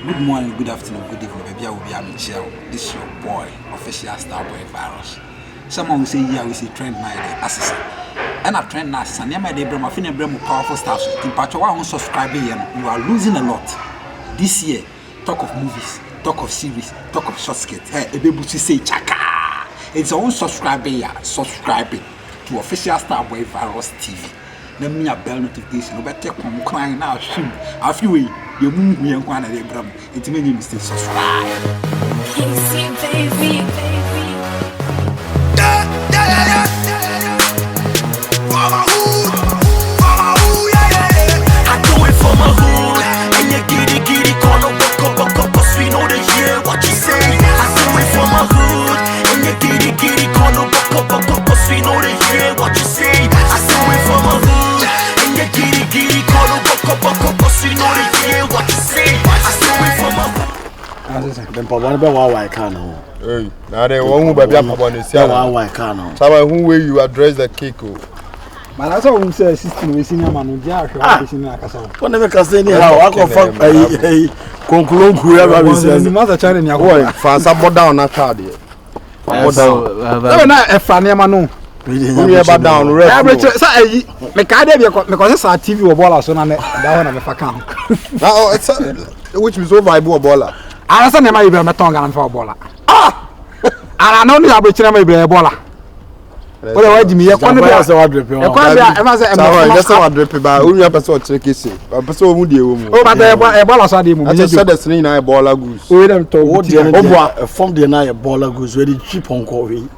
Good morning, good afternoon, good evening, baby. I will be Michelle. This is your boy, official Starboy Virus. Someone will say, yeah, we see trend my assassin. And a trend now, and my day, Brahma, Finna Brahma, powerful stars. In part, you are subscribing, you are losing a lot. This year, talk of movies, talk of series, talk of short skits. Hey, a baby to say, chaka. It's our own subscribing to official Starboy Virus TV. Let me a bell notification. But take one crying now, shoot. A few way, you move me and one of the Bram. It's many mistakes. Subscribe. Easy, baby. For my hood, yeah. I do it for my hood. And you giddy, call up, cause we know the year what you say. I do it for my hood. And you giddy, call up, cause we know the year what you say. I do it for my hood. Giddy, call up, cause we know the year what you say. I do it for my hood. Then Papa be wa can no. Hey, now they won't be a Papa ne say wa can no. Someone who way you address the cake. Man, that's how we say system we senior man we just na kasa. What never can say how I go for conclude whoever we say. The mother challenge ya go. Fansa board down na card here. Board down. Na e fa ne ma no. We ever down rest. Say me ka dey me ko say TV wo ball so na that one na me fa kan. Now it's which is over Ibu Bola. I say na ma ibe me tonga na fa bola. Ah! Ara no ni abechire ma ibe bola. Ole wa di me ye kon be say wa drip. E kon be e ma say e ma just wa drip ba only person check it say. Person who dey wo mu. O ba e bola so dey mu. I just said the snake na e bola goose. O dem to o boa from the na e bola goose we dey cheap on ko we.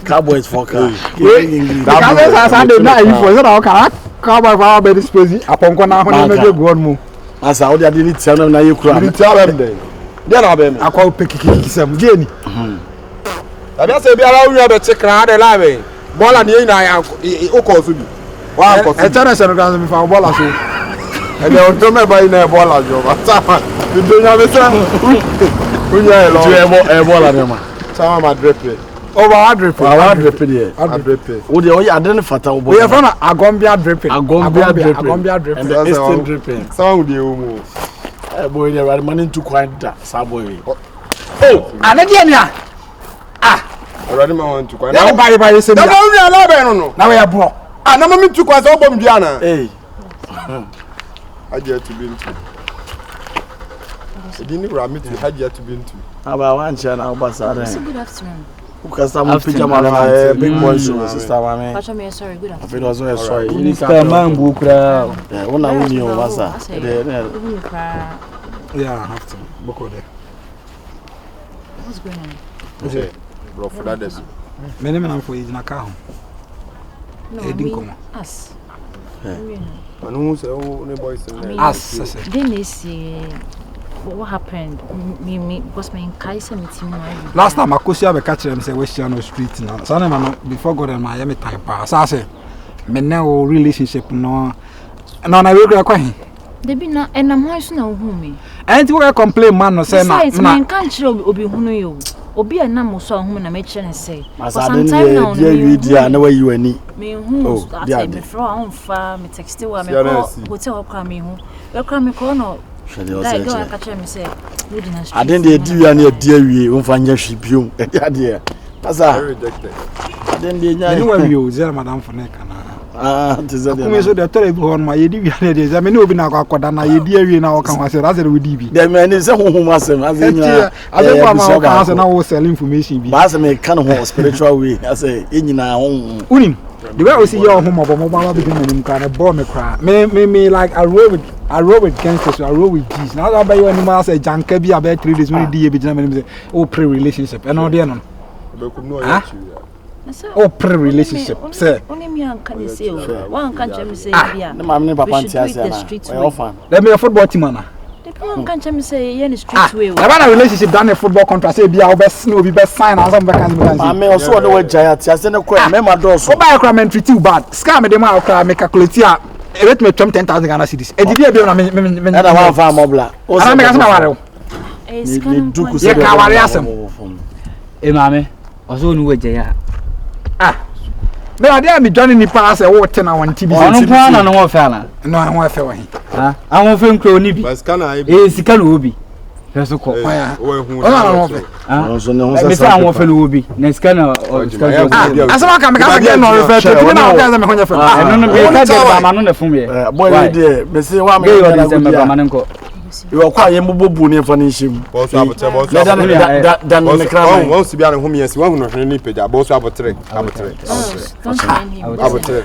Cowboys for car. That Sunday night for so that car cowboy for be disposed aponko na ho na me go on mu. Asa o dey need tell them na you kura. You tell them then. They na be me. Akwa pekiki sam dey ni. Abi say bi ara wu be check na dey live. Bola ni na ya o ko so bi. Wa ko so. E tana se no kan me fa bola so. E dey on to me ba ina bola jo. Sama. Bi do nya be sa. Unya e lo. E bola ne ma. Sama ma drip. Over drip. Our drip there. Drip. O dey o ya den fata o boy. We from Agombia dripping. Agombia dripping. And the Eastern dripping. Sound dey o mo. Eh boy dey run money to quite that. Sa boy. Oh, anade ni a. Ah. Already ma want to quite. Na buy say me. Na no ri ala be no. Na we abo. Ah na me tu kwa say obom dua na. Eh. Haje to bintu. Edini ra me to haje to bintu. Aba wan cha na obasa ra. Good afternoon. Customer pijama big boy show sister mama. Pacha me sorry, good afternoon. After was so sorry. Ni ka mango kra. Eh, una uni o masa. Yeah, I have to. Boko there. What's going on? Okay. Bro for that is. Me name na for is na ka ho. No, us. Anu say o ne boys in there. As. Then is what happened? Me because my Kaisa meeting. Last time Akosia be catch them say we share no street now. So na before God and my me type pa. So I say me now relationship no na we go kwa hin. They be na and I'm why so na hu me. And we complain man no say na. Me kan kire obi hunu yo. Obi na mo so hu na me kire ne say. Sometime now we dia na we you ani. Me hu I me fro on fa me text wa me call hotel kwa me hu. We kwa me call no. I didn't do any dear we won't find your ship you. Asa rejected. I didn't anyway you zero madam for neck na. Ah, tizade. Come so the tell bi hon ma yedi wi na dey say me no obi na akoda na yedi awie na wo kan wase ra say we di bi. Dem any say honhom asem azenya. Azenya ma kan say na wo sell information bi. Ba say me kan ho spiritual way. I say enyina honhom. Unim. The way we see your home about mobile be them kind of bomb me cry. Me like I roll with gangsters, I roll with G's. Now that by you animal say janka be about 3 days when the be say oh pre relationship. And all there no. Oh pre relationship. Say only me and can say one can me say bia. Na mam ne papa ntiase na. Orphan. Let me a football team na. One can me say you in the street way. About a relationship done a football contract say bia best no be best sign and some vacancy. I me also the way giant tiase na kwa me ma do so. Buy requirement treat you bad. Scam me dem a me calculate here. E rate me 10,000 Ghana cedis. E did be na me na one farm mobla. Ana me ka na ware. Eh scan. Ye ka ware asem. E maame, ozo nu waje ya. Ah. Me ade me join ni pa say wo te na won TV. Ono pa na no wo fe ana. No an wo fe wo hi. Ha? An wo fe nkro ni bi. But scan ai. Eh sika no obi. Peso ko. So no me say awon fe no obi. Na sika na sika. Asama ka me ka get no refer to me na o ka me honya fe. No no me ka get ba ma no na fun me. Boy we dey me say wa me na go ba ma nko. You kwa ye mbobu ni fa ni shim. Boss abotre boss. Dan me kra. Won si bia ne hom yesi won hunu ni page boss abotre.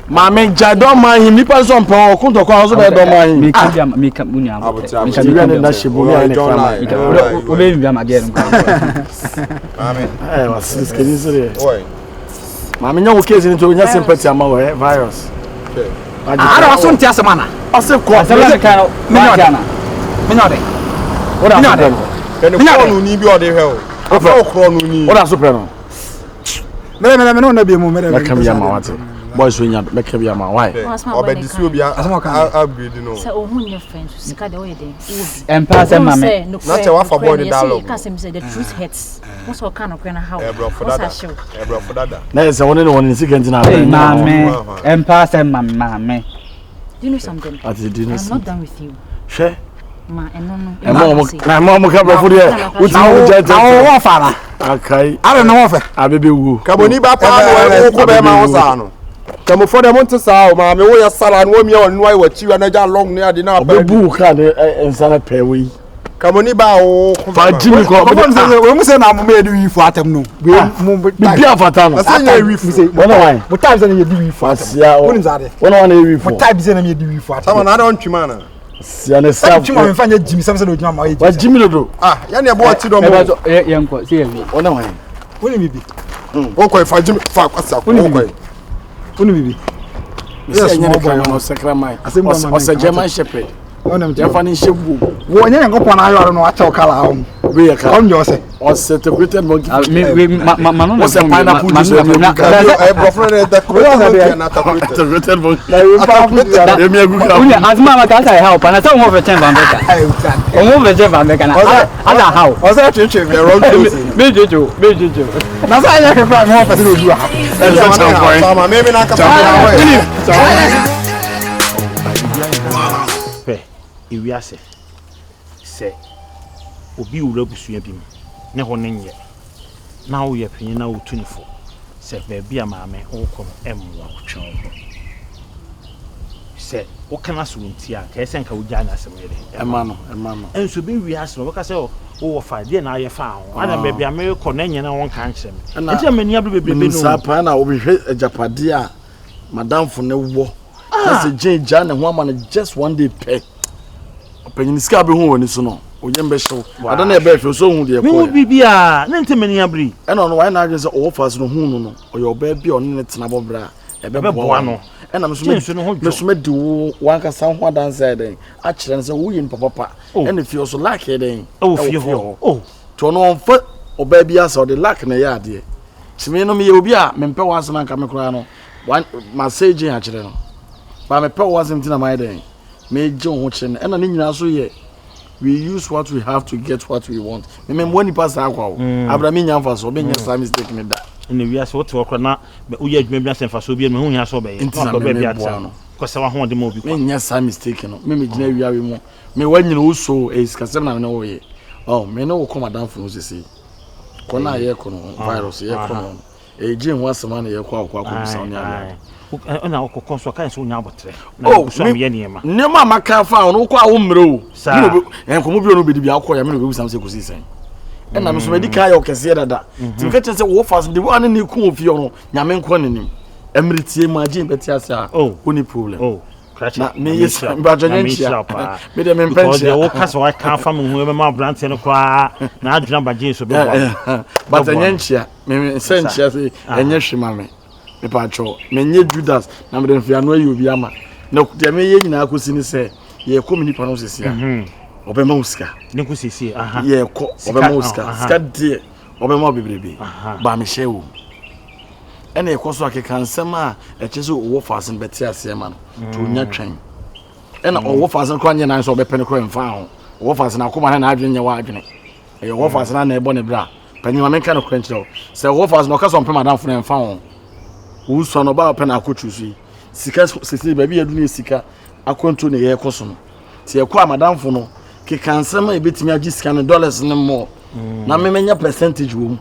Ma me jado man him nipa so mpa ko to kwa so be do man him. Me ka muni am. Me ka bi na shibu ni ne kra. O be bi am age no. Amen. Eh was this kid is there. Oi. Ma me nyawo case ni to nya sympathy am we virus. Okay. Ara waso ntia semana. Ose ko. Asala ka no. Me jana. Minode. Oda so pre no. Kene ko no ni bi ode hwe o. Afa okro no ni. Oda so pre no. Me no na bi mu me. Me kam ya ma wate. Boys we nya me kam ya ma why? Obedisi obi upgrade no. Say o hunye friends sika de o ye den. Empa se mame. Na che wa fa boy ni dialogue. Ka say the truth hurts. Most of kind of kwen how. Ebro for dada. Na say one ni sika ntina. Hey mame. Empa se mame. Do you know something? I'm not done with you. She Ma eno na mo ka bro for there. Uti mo jete. Wo fara. Akai. Ara no wo fe. Abebe wu. Kaboni ba pa no ko be ma ho sa no. Kamo for them to sa o ma me wo ya sala no mi o no ai wa chiwa na ja long ne ade na ba. Obebu ka de ensana pewe. Kamoni ba o Fa jimi ko we mu say na mo me di wi fu atam no. Bi afata no. Asa ya wi fu. Wona wan. Mo time say na ye di wi fu atam. Asia o. Woni zade. Wona wan e wi fu. Mo time say na me di wi fu atam. Sama na don twima na. Sia ne sa. Twima me fa nya jimi sam say no twima ma ye. Wa jimi no do. Ya ne bo ti do mo. Ye nko se ye wi. Wona wan. Woni mi bi. O ko fa jimi fa kwasa ko ko. Woni mi bi. Yes, nya ne kan no sakramai. O se German shepherd. Ona Ya fa ni shebu. Wo nya nko pon ayo no acha kala ha. We ya ka. On jo se. O se te created monkey. Me ma no na. O se pineapple juice. E bro friend da ko na ta ko. Te created monkey. E mi agu ka. Unya azma ma ka sai help na say won fe chen van beka. Won fe chen van beka na. Ada how. O se twetwe be wrong place. Me jojo. Na say ya ke fra mo fa se no du ha. Sama me na ka fa. Ewiase se obi wura busua bi mu ne ho ne nye na wo ye panyin na wo tunifo se ba bia maame wo kom emwa twon ho se wo kana so ntia ka ese nka wo gya na asem yede Ema no enso be wiase no wo ka se wo fa de na aye fa ho ana ba bia me ko na nye na won kan kyerem enti amani abru bebebe no sa pa na obi hwe ajapade a madam fo ne wo na se jenja ne ho ama no just one day pay penyin ska be hu woni so no oyembe hyew ada na ebe hwe so hu de me ko bibia na ntemani abri ena no why na agye se o fa so no hu no oye oba bi o ne tena bobra ebe boa no ena me so me di wo wanka san ho dansa den a kire se wo yin papa ena fi so lack den o fi ho to no on fa oba bi asa o de lack na ya ade chime no me ye obi a me mpe wa asema nka me kura no ma sage a kire no ba me pe wa asem tina mai den me je ho kire ena ne nyina so ye we use what we have to get what we want. Me when pass akwa o. Abrami nya mfa so be nya some mistake me da. Ne wi ase wote okra na wo ye adwuma bi ase mfa so bi me hu nya so be ye. Ko be bi ate no. Ko se wa ho de mo bi ko. Me nya some mistake no. Me gina wi awe mu. Me wanyina wo so e sikasem na me wo ye. Oh, me no wo come down for no sisi. Ko na ye ko no virus ye ko no. E je ho asema na ye ko akwa ko bisa onya. Ona okokon so kan so nya abotre na so am ye niema niema maka fa no ko awo mre o en ko mo bi no be di bi akọ ya me no be busam se ko sisen en na me so me di ka ya okese dada ti ka chese wo fast de wo ne ku ofi no nyame nko ne nim emritie ma agin beti ase a oni problem na me yes ba jonya nchia me de me mpenchia wo ka so wa ka fa mu hu me ma brand ne kwa na adwuna ba gin so be ba jonya nchia me senchia se enye hwima me me pacho menye Judas na me demfia no ayi obi ama na de me ye nyina akosi ni se ye ko mini pa no sisi a obema usika ne ko sisi ye ko obema usika ska de obema bebrebe ba me shewu ene ye ko so akeka nsem a eche so wo fasen beti ase ma no to nya twen ena wo fasen ko anya na so be pene ko mfa ho wo fasen akoma na adwene nya wa adwene e wo fasen na ebo ne bra panyi ma menka no kwenchiro se wo fasen no ka so mpema dan fo na mfa ho wo so no ba pe na akochusu sika sisi ba bi edu ne sika akonto ne ye koso no ti ye ko amadamfo no ke kansama e betimi agi scan dollars ne more na me menya percentage wo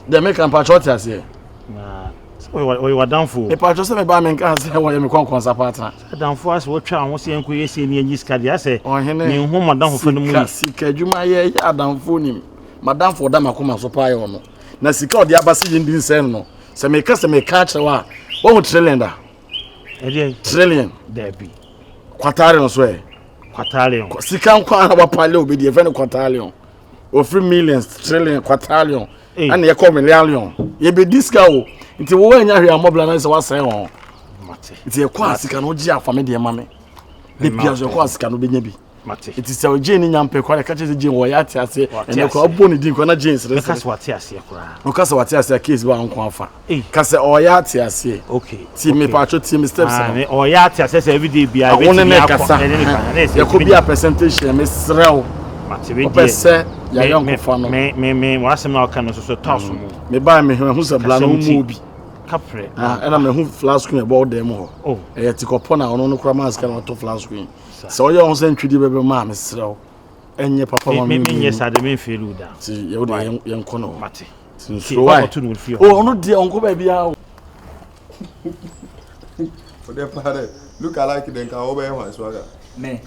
de me kan patrot ase na we down for e patrot se me ba me kan se wo ye me kon sapatra down for as wo twa ho se enko ye se ni agi scan dia se ohene ni ho madam ho fa no mu sika adwuma ye adam fo nim madam fo da makoma so pa ye ono na sika odi abase yin din sen no se me ka chewa wo trillion da trillion there be quartarion so e quartarion sika nkwa na bapale obedi e fe ne quartarion o free millions trillion quartarion and ye come million ye be disca o nti wo anya hwe amobla na se wasan ho mate nti ye kwa sika no gi afame de mame de bia so kwa sika no benya bi mate nti se o je ni nyampe kwa ka che je wo ya ate ase ene kwa obo ni din kwa na jeans re ka se wate ase kura o ka se wate ase case ba nko afa ka se o ya ate ase okay ti me pa cho ti me steps o ya ate ase every day bia be ti akwa ye ko bia percentage me srew mate we die ya yon ko no me wasem na aka no so toss mu me ba me hu se bla no mu obi kapre era me hu flash screen about them ho oh e ti ko pona ono no kra mask na to flash screen so yo on se ntwidi bebe ma me srew enye papa ma me nye sade me feel da ti ye wo de yen ko no mate so why oh ono de onko ba bia for the father look alike then ka obe ho swaga me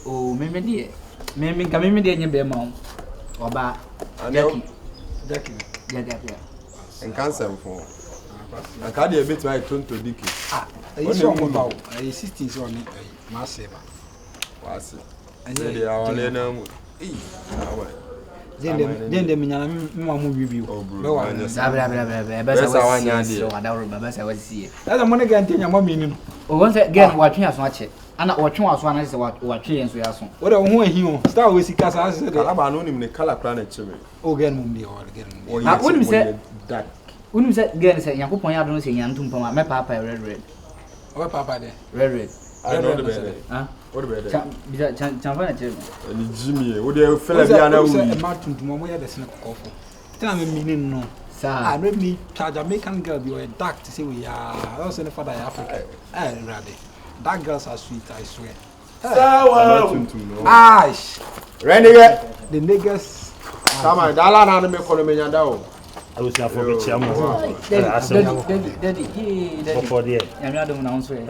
oh me de me ka me de nye be ma oba Jackie en cancer for and ka de bit my tonto diki e so mo ba o e 16 so ni ma se ba wasi ene de awale na mu Dende minyana mwa mu bibi o be wa bra be sa wanya de so adawro ba sa wasi ela mo ne ga ntenya mo mi ni no o won se gen watwe aso ache ana watwe aso ana se watwe enso ya so o de ho ahi o star we sika sa se de kala ba no nim ne kala kra na chire o gen mu mi o gen mu ah unim se gen se yakopon ya do no se nyantum pama me papa red o papa de red I know the better ah what the better chan fa na chire ni jimmy o de fela bia na wu e ma tuntum mo ya de se kokofo tena me mi ni no sa I know me Jamaican girl be dark to say we are also in the father Africa ready that girls are sweet I swear ash renege the niggas sama dala na me kono me nyanda o I was for be chiamu daddy for there yami adom na onso e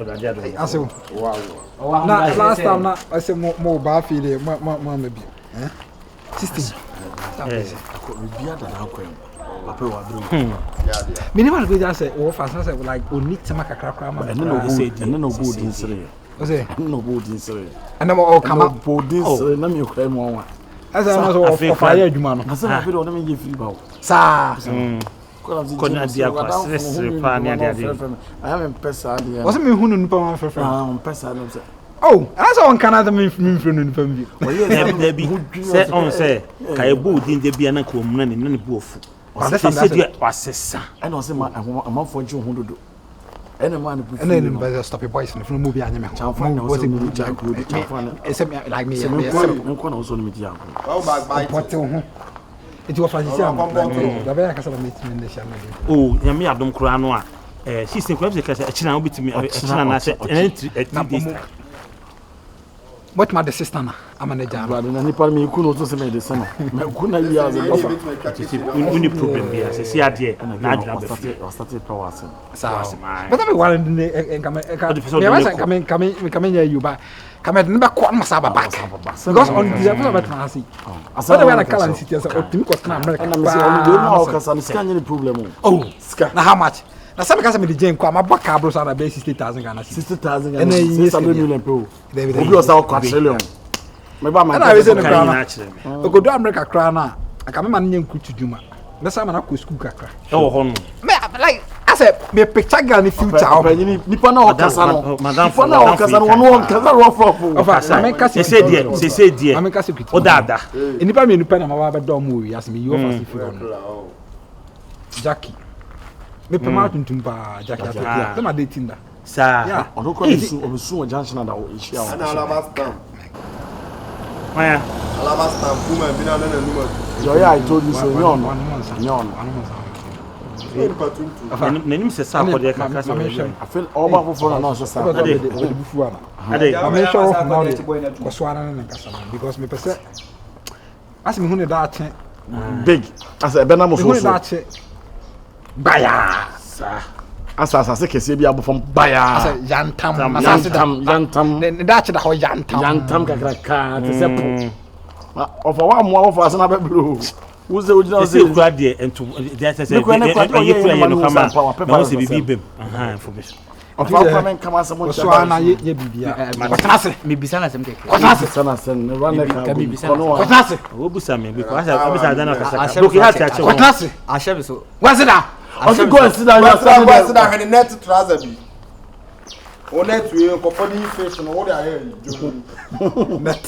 aso wow na last time na I say mo ba fi dey ma bi 16 ko bia da na ko papa wa bro minimum go just say o fast say like o need to make kakra ma ene no go din sere o say no go din sere ene mo o kama bo din sere na me kwa mo wa asa na so o fa ya adwuma no asa na fi do na me je free ba o sa ko na dia kwa stress pa ni ade I am pesa ade o say me hunu nipa ma frefre pesa no say oh asa on Canada me frefre no nipa bi there be say on say ka e bo din de bia na ko mu na ne bu ofu se dia wasesa and o say ma amafo je ho dodo ene ma ne bu ene ne ba stop boys no mu bi anya me chamfa na o say mu ja go chamfa na ese like me nko na o so no me dia go oh bye pote ho eti wo fa sisi am da ba ya kasa na meeting ne sha me oh nyame adom kura no a system kwa be kasa achina obitimi achina na se what my the sister na amanager ba na ni par me ku no to se me de sama me ku na yi azu uni problem bia se si ade na adra be fi start power sen sa but I want ne come you ba come ne ba ko ma sa ba back because on the episode about Nancy asa da na kala city asa optimi ko na America na me se on do no ka sa ska any problem oh ska na how much na sabe kasa me de gen kwa ma ba ka bro sa na be 60,000 Ghana 60,000 Ghana 600 million pe obi o sa o trillion me ba ma na we se no kra na o do America kra na aka me ma nyen kutu djuma me sa ma na ko school kakra e wo ho no me like I said me picture girl in future o nipa na o kasa no nipa na o kasa no won kasa ro fofo of us I kasa se die I kasa kutu o dada nipa me nipa na ma ba do mo wi as me you of us fi Jackie me pema tuntum ba Jackie atia dem dating da sa ono ko obisu o junction da o issue a ana alabasta maya alabasta kuma bina na numa yo yeah I told you so nyon Nanim se sa akode ka kasa me. I feel all my for no so sa. Ade bufu ana. Ade. Me sure of now ko so ana na kasa because me pese as me hu ne da ache Big. As a Benamo me hu ne da so. ache Baya. Asa se kese bi abofom baya. asa yantam ne da ache da ho Yantam kakraka te se po. Of a mo of as na be bro. Who's the original say kura de ento they say you no kama na say bibi bem information of how come kama someone so ana ye bibia Kotase me bisa na sem keke sana sen run ka bisa kotase wo busa me because abisa dana kasa look here to ache kotase ahye be so wasida of go and sit down What's that? When net trouser be. O net we ko for the fish no what are you? net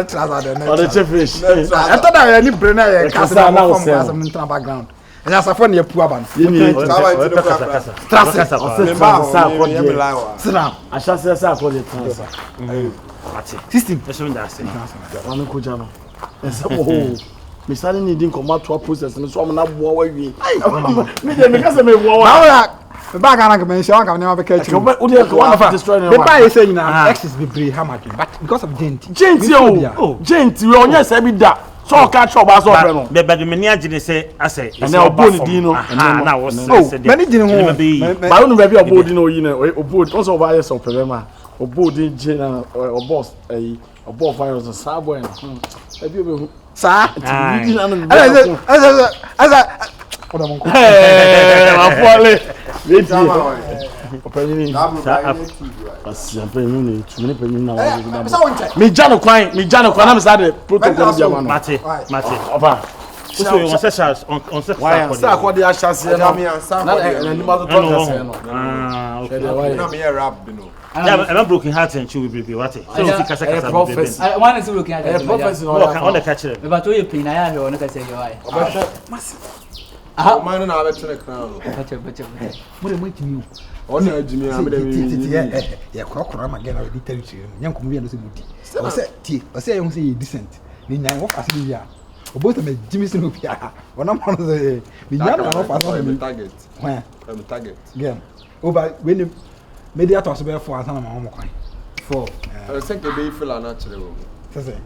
trouser or the fish I thought I any brain I cast na from the background and as for near poor ban Sina asha se sa ko le transa system person that say wan ko jano ese oh me sare ni din comot to process no so am na boa wa wi me dey me kase me boa wa the bag ana come show am never be catch you o dey one of destroy the buy say na excess be brave hammer but because of gent gent we onye se bi da so ka cho ba so pre no be be me ni agine say ase and na obo ni din no na wo say many din ho ba no be obo din no yi na obo on so ba yes o pre ma obo din je na o boss obo fire so sabo en e bi obo sa oda mon ko ma fole leti opanyini asi opanyini tumene panyin na wa me jano kwan na me sade protocol dia ma no mate opa so you want say on say sa akode a chance na ni ma to talk say no okay Na me rap bi no. yeah I'm broken heart and chew be what so you kasa prophecy one is looking at prophecy no on the catch me ba to you pin na ya he ona ka say why Ah, man na abetene crown. bache mo mo timi O na adwumi na me dem. ya kokora ma gena we territory nyanko mo no se mudi o se tie o se you say you decent ni nyan wo fase bi ya o bo se me jimi se no bia ona mo no say ni nyan na wo fase me Target. hwan I'm target. again over when media to so be for asana ma ho kwan for I think e be feel na kire wo. say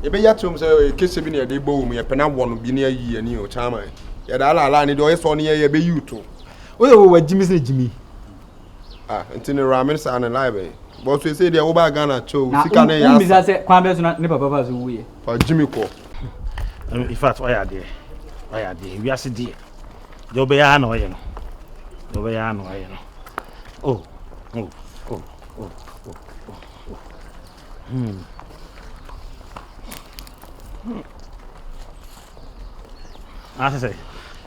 E be ya tum say kese bi na e dey bo wo mu ye pena wo no bi na ayi ani o chama. Ya da ala ni do ye so no ye be yuto. o ye wo jimi se jimi Ah, ntini ramen sa na live. But we say dey wo ba Ghana cho sika na ya. Na mbisa se kwa be so na ne papa pa so wuye. Pa Jimmy ko. in fact why are there we are see there do be ya na oye no oh say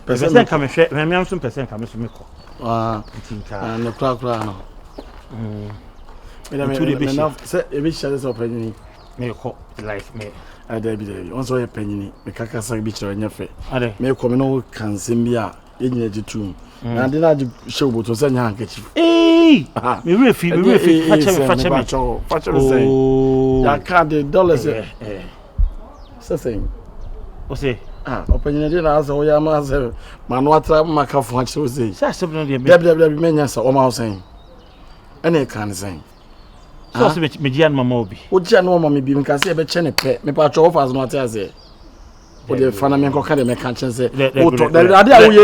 person come share me am some person come so me ko tinka na kra no me na say e be share so opinion me ko life me ada bi dey on so ye panyini me kaka sa bi kire nya fe ade me ko me no kan sem bia ye nyina jitum na de na show boto say nya hankachi me refi fache me say ya ka de dollars say o say opinion dey na so ya ma say manu atra maka fo hache o say say no dey be me nya sa o ma say ene kan say so se me dia no mama obi o dia no mama bi nka se e be che ne pe me pa cho offers no ate ase o de fana me nko ka de me kan chen se o to de ade a wo ye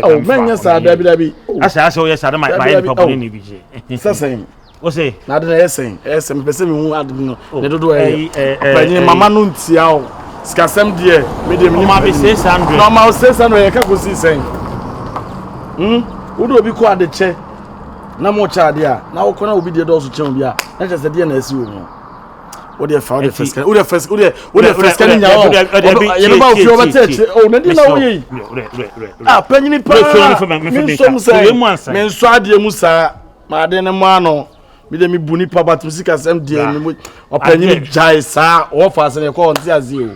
o menya sa da bi asa o ye sa da my papa ni bi je sesen o say na de na esen me pese me hu ade no de dodo panyi mama no ntia o skasem de me de me ma be 600 normal 600 ye ka ko si sen wo do obi ko ade che na mo cha de a na wo kona obi de do so chen obi a na che se de na asi wo mu wo de fa de first wo de first nya o ye no ba ofio ba che o na di na wo yi panyini pa me so ade mu sa ma de ne mo ano mi de mi buni pa batum sika sem de mi o panyini jai sa wo fa se ne ko on ti azie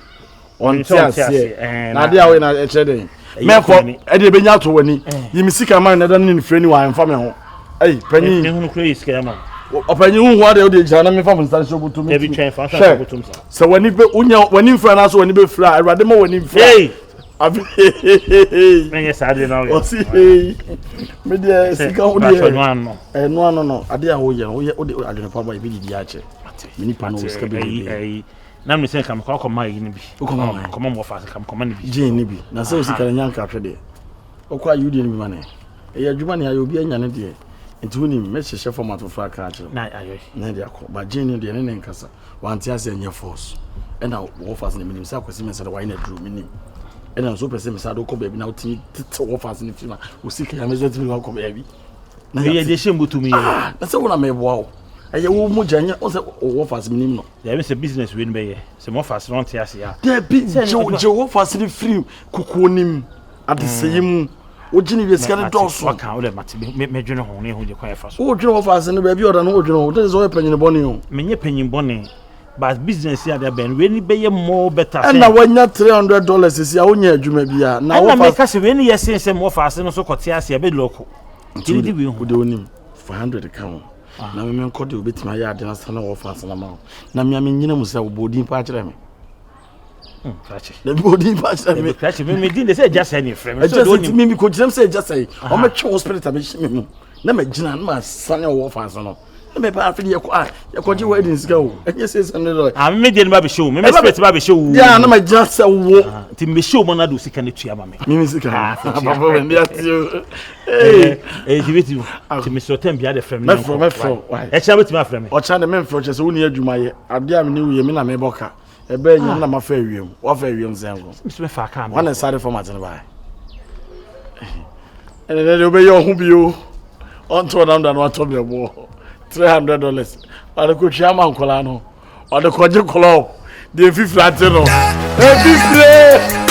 o on ti azie na de a we na e che de me ko e de be nya to wani yimi sika man na da ni freni wa en fa me ho ei panyi ne hunu kure iska ma opanyi hu ho de o de jana me fa mun san so butum e bi twen fa so butum sa so wani be unya wani mfra na so wani be fra awade ma wani mfra Menye sade na o. Osi me de sika wo de no ade a wo ye wo de adwene pa ba e bi di a che me nipa no sika bi na me sen kam ko ma yi ni bi ko mo fa kam ko ma ni bi je ni bi na se o sika nyanka hwe de o kwa yudi ni bi mane e adwuma ne ayo bi anya ne de nti woni me hyehye format for aka che na ayo na de akọ ba je ni de ne nkasa wanti ase anya force e na wo fa ne minim sa kwesi me se de why na drum minim e na so pese me sa do ko ba bi na uti tete wo fa ne fima o sika ya me zo timi ko ba bi na ye de shembu tumi ye na se wona me boa o eye wo mo janya o se wo fa minim no ya me se business we ni be ye se mo fa non te ase ya de bi je wo fa ne free kuku nim adeseyim o jini bi sika ne doso waka o le mate me dwene ho ne ho je kwa fa so o dwene wo fa ne ba bi oda no o dwene ho de so panyin bone o menye panyin bone but business ya ben we ni be ye more better and na wanya $300 isi ya onya adwuma bia na wo fa na me ka se we ni yesen se mo fa no so kote ase be loko kiri di bi ho de onim 400 ka ho na me nko de obetima ya ade na sana wo fa na ma na me nyina mu se wo bodin pa kire me kachi na bodin pa kire me kachi me din de se just any frame so do ni me ko kire se just say o me twe hospital me shi me mu na me gina na ma sana wo fa no me ba afi ye ko ji wedding sika o enye se $600 me de ba be show me expect ba be show ya na ma gina se wo ti me show mo na do sika ne tua ma me sika papa we ndi atio jibiti ti me so tem bia de frame me fro e cha beti ma frame o cha de me fro che se woni adwuma ye ade am ne wiye me na me boka e ba nya na ma fa wiem wo fa wiem zengo me fa ka me wana sare format ne ba ene de obe yo hu bio on to na no ato me bo $300 ale ko chiama nkola no o de ko je club de 50 no e 50